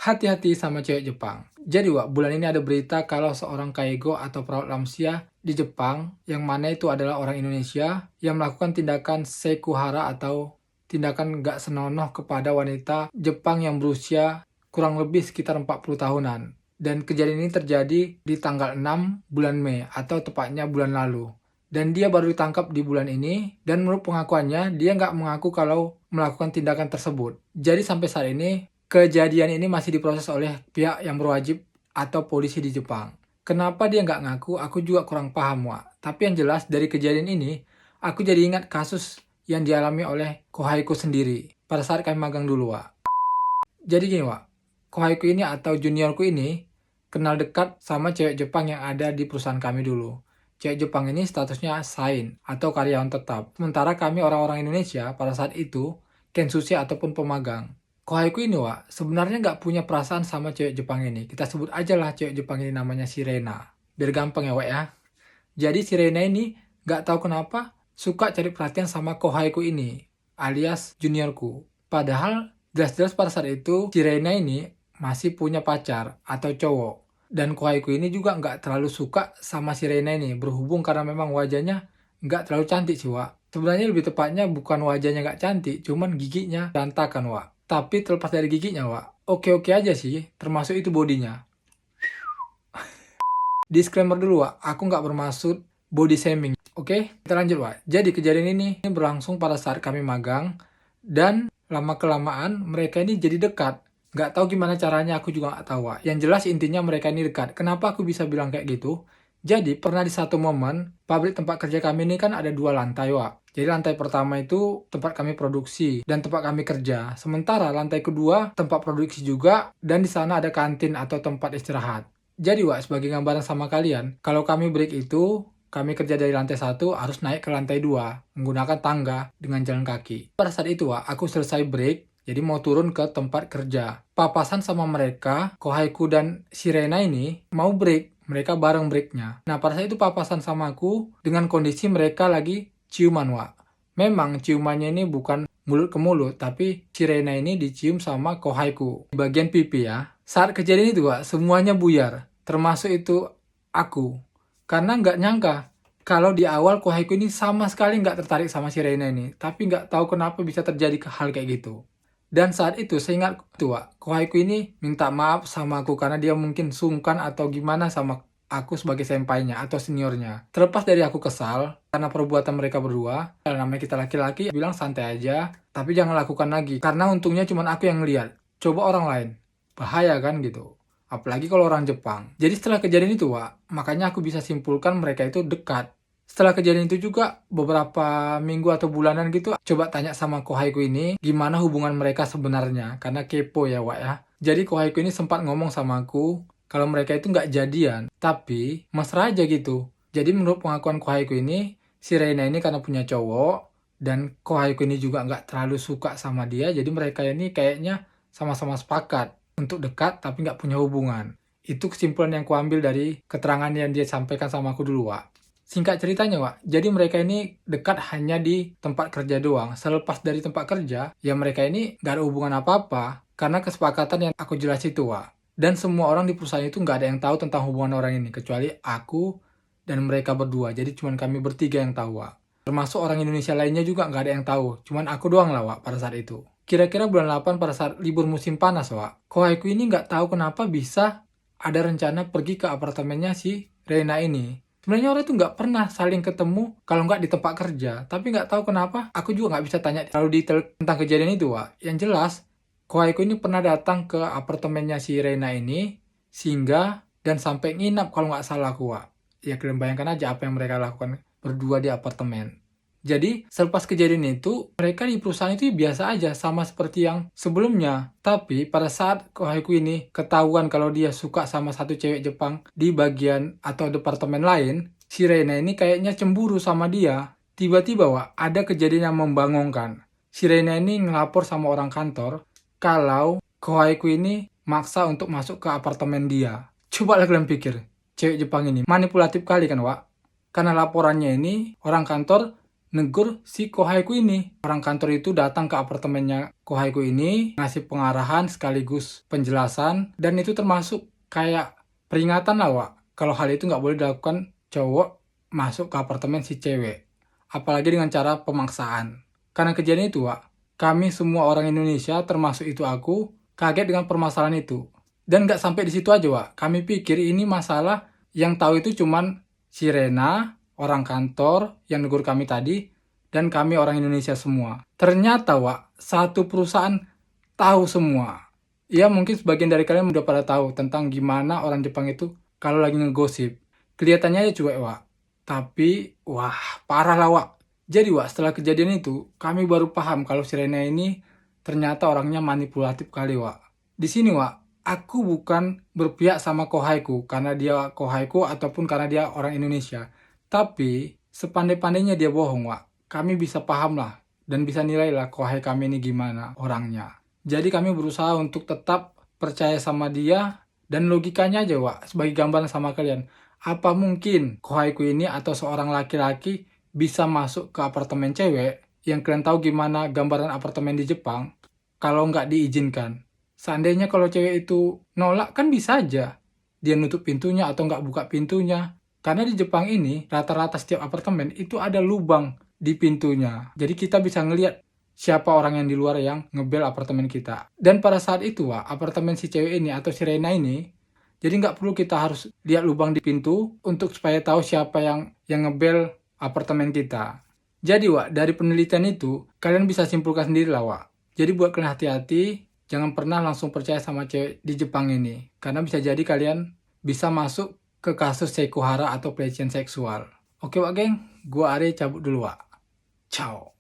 Hati-hati sama cewek Jepang. Jadi Wak, bulan ini ada berita kalau seorang kaego atau perawat lansia di Jepang, yang mana itu adalah orang Indonesia, yang melakukan tindakan sekuhara atau tindakan nggak senonoh kepada wanita Jepang yang berusia kurang lebih sekitar 40 tahunan. Dan kejadian ini terjadi di tanggal 6 bulan Mei atau tepatnya bulan lalu. Dan dia baru ditangkap di bulan ini, dan menurut pengakuannya, dia nggak mengaku kalau melakukan tindakan tersebut. Jadi sampai saat ini, kejadian ini masih diproses oleh pihak yang berwajib atau polisi di Jepang. Kenapa dia nggak ngaku, aku juga kurang paham, Wak. Tapi yang jelas dari kejadian ini, aku jadi ingat kasus yang dialami oleh Kohaiku sendiri pada saat kami magang dulu, Wak. Jadi gini, Wak. Kohaiku ini atau juniorku ini kenal dekat sama cewek Jepang yang ada di perusahaan kami dulu. Cewek Jepang ini statusnya sain atau karyawan tetap. Sementara kami orang-orang Indonesia pada saat itu kensushi ataupun pemagang. Kohaiku ini, Wak, sebenarnya nggak punya perasaan sama cewek Jepang ini. Kita sebut aja lah cewek Jepang ini namanya Sirena. Biar gampang ya, Wak ya. Jadi Sirena ini nggak tahu kenapa suka cari perhatian sama Kohaiku ini, alias juniorku. Padahal jelas-jelas pada saat itu Sirena ini masih punya pacar atau cowok. Dan Kohaiku ini juga nggak terlalu suka sama Sirena ini, berhubung karena memang wajahnya nggak terlalu cantik sih, Wak. Sebenarnya lebih tepatnya bukan wajahnya nggak cantik, cuman giginya berantakan, Wak. Tapi terlepas dari giginya, Wak, oke-oke aja sih, termasuk itu bodinya. Disclaimer dulu, Wak, aku nggak bermaksud body shaming. Oke, kita lanjut, Wak. Jadi kejadian ini berlangsung pada saat kami magang, dan lama-kelamaan mereka ini jadi dekat. Nggak tahu gimana caranya, aku juga nggak tahu, Wak. Yang jelas intinya mereka ini dekat. Kenapa aku bisa bilang kayak gitu? Jadi pernah di satu momen, pabrik tempat kerja kami ini kan ada 2 lantai, Wak. Jadi lantai pertama itu tempat kami produksi dan tempat kami kerja. Sementara lantai kedua tempat produksi juga, dan di sana ada kantin atau tempat istirahat. Jadi, Wak, sebagai gambaran sama kalian, kalau kami break itu, kami kerja dari lantai 1 harus naik ke lantai 2 menggunakan tangga dengan jalan kaki. Pada saat itu, Wak, aku selesai break, jadi mau turun ke tempat kerja. Papasan sama mereka, Kohaiku dan Sirena ini mau break. Mereka bareng breaknya. Nah, pada saat itu papasan sama aku dengan kondisi mereka lagi ciuman, Wak. Memang ciumannya ini bukan mulut ke mulut, tapi Sirena ini dicium sama Kohaiku di bagian pipi ya. Saat kejadian itu, Wak, semuanya buyar. Termasuk itu aku. Karena nggak nyangka kalau di awal Kohaiku ini sama sekali nggak tertarik sama Sirena ini. Tapi nggak tahu kenapa bisa terjadi hal kayak gitu. Dan saat itu saya ingat tuh, Wak, Kohaiku ini minta maaf sama aku karena dia mungkin sungkan atau gimana sama aku sebagai senpainya atau seniornya. Terlepas dari aku kesal karena perbuatan mereka berdua, namanya kita laki-laki, bilang santai aja, tapi jangan lakukan lagi. Karena untungnya cuma aku yang ngeliat. Coba orang lain. Bahaya kan gitu. Apalagi kalau orang Jepang. Jadi setelah kejadian itu, Wak, makanya aku bisa simpulkan mereka itu dekat. Setelah kejadian itu juga beberapa minggu atau bulanan gitu, coba tanya sama Kohaiku ini gimana hubungan mereka sebenarnya. Karena kepo ya, Wak ya. Jadi Kohaiku ini sempat ngomong sama aku kalau mereka itu nggak jadian, tapi mesra aja gitu. Jadi menurut pengakuan Kohaiku ini, si Reina ini karena punya cowok, dan Kohaiku ini juga nggak terlalu suka sama dia, jadi mereka ini kayaknya sama-sama sepakat untuk dekat tapi nggak punya hubungan. Itu kesimpulan yang kuambil dari keterangan yang dia sampaikan sama aku dulu, Wak. Singkat ceritanya, Wak, jadi mereka ini dekat hanya di tempat kerja doang. Selepas dari tempat kerja, ya mereka ini nggak ada hubungan apa-apa karena kesepakatan yang aku jelas itu, Wak. Dan semua orang di perusahaan itu nggak ada yang tahu tentang hubungan orang ini, kecuali aku dan mereka berdua. Jadi cuma kami bertiga yang tahu, Wak. Termasuk orang Indonesia lainnya juga nggak ada yang tahu. Cuman aku doang lah, Wak, pada saat itu. Kira-kira bulan 8 pada saat libur musim panas, Wak. Kohaiku ini nggak tahu kenapa bisa ada rencana pergi ke apartemennya si Reina ini. Sebenarnya orang itu nggak pernah saling ketemu kalau nggak di tempat kerja. Tapi nggak tahu kenapa, aku juga nggak bisa tanya terlalu detail tentang kejadian itu, Wak. Yang jelas, Kohaiku ini pernah datang ke apartemennya si Reina ini, singgah, dan sampai nginap kalau nggak salah aku, Wak. Ya kalian bayangkan aja apa yang mereka lakukan berdua di apartemen. Jadi, selepas kejadian itu, mereka di perusahaan itu biasa aja, sama seperti yang sebelumnya. Tapi, pada saat Kohaiku ini ketahuan kalau dia suka sama satu cewek Jepang di bagian atau departemen lain, si Reina ini kayaknya cemburu sama dia. Tiba-tiba, Wak, ada kejadian yang membangunkan. Si Reina ini ngelapor sama orang kantor kalau Kohaiku ini maksa untuk masuk ke apartemen dia. Coba lah kalian pikir, cewek Jepang ini manipulatif kali kan, Wak? Karena laporannya ini, orang kantor negur si Kohaiku ini. Orang kantor itu datang ke apartemennya Kohaiku ini, ngasih pengarahan sekaligus penjelasan, dan itu termasuk kayak peringatan lah, Wak. Kalau hal itu nggak boleh dilakukan cowok masuk ke apartemen si cewek. Apalagi dengan cara pemaksaan. Karena kejadian itu, Wak, kami semua orang Indonesia, termasuk itu aku, kaget dengan permasalahan itu. Dan nggak sampai di situ aja, Wak. Kami pikir ini masalah yang tahu itu cuman si Rena, orang kantor yang negur kami tadi, dan kami orang Indonesia semua. Ternyata, Wak, satu perusahaan tahu semua. Ya, mungkin sebagian dari kalian udah pada tahu tentang gimana orang Jepang itu kalau lagi ngegosip. Kelihatannya aja cuek, Wak. Tapi, wah, parah lah, Wak. Jadi, Wak, setelah kejadian itu, kami baru paham kalau si Rena ini ternyata orangnya manipulatif kali, Wak. Di sini, Wak, aku bukan berpihak sama Kohaiku karena dia Kohaiku ataupun karena dia orang Indonesia. Tapi, sepandai-pandainya dia bohong, Wak. Kami bisa paham lah dan bisa nilai lah Kohai kami ini gimana orangnya. Jadi, kami berusaha untuk tetap percaya sama dia dan logikanya aja, Wak, sebagai gambaran sama kalian. Apa mungkin Kohaiku ini atau seorang laki-laki bisa masuk ke apartemen cewek yang kalian tahu gimana gambaran apartemen di Jepang kalau nggak diizinkan? Seandainya kalau cewek itu nolak kan bisa aja dia nutup pintunya atau nggak buka pintunya. Karena di Jepang ini rata-rata setiap apartemen itu ada lubang di pintunya. Jadi kita bisa ngelihat siapa orang yang di luar yang ngebel apartemen kita. Dan pada saat itu, Wak, apartemen si cewek ini atau si Rena ini, jadi nggak perlu kita harus lihat lubang di pintu untuk supaya tahu siapa yang ngebel apartemen kita. Jadi, Wak, dari penelitian itu, kalian bisa simpulkan sendiri lah, Wak. Jadi buat kalian hati-hati, jangan pernah langsung percaya sama cewek di Jepang ini. Karena bisa jadi kalian bisa masuk ke kasus seikuhara atau pelecehan seksual. Oke, Wak, geng. Gua Are cabut dulu, Wak. Ciao.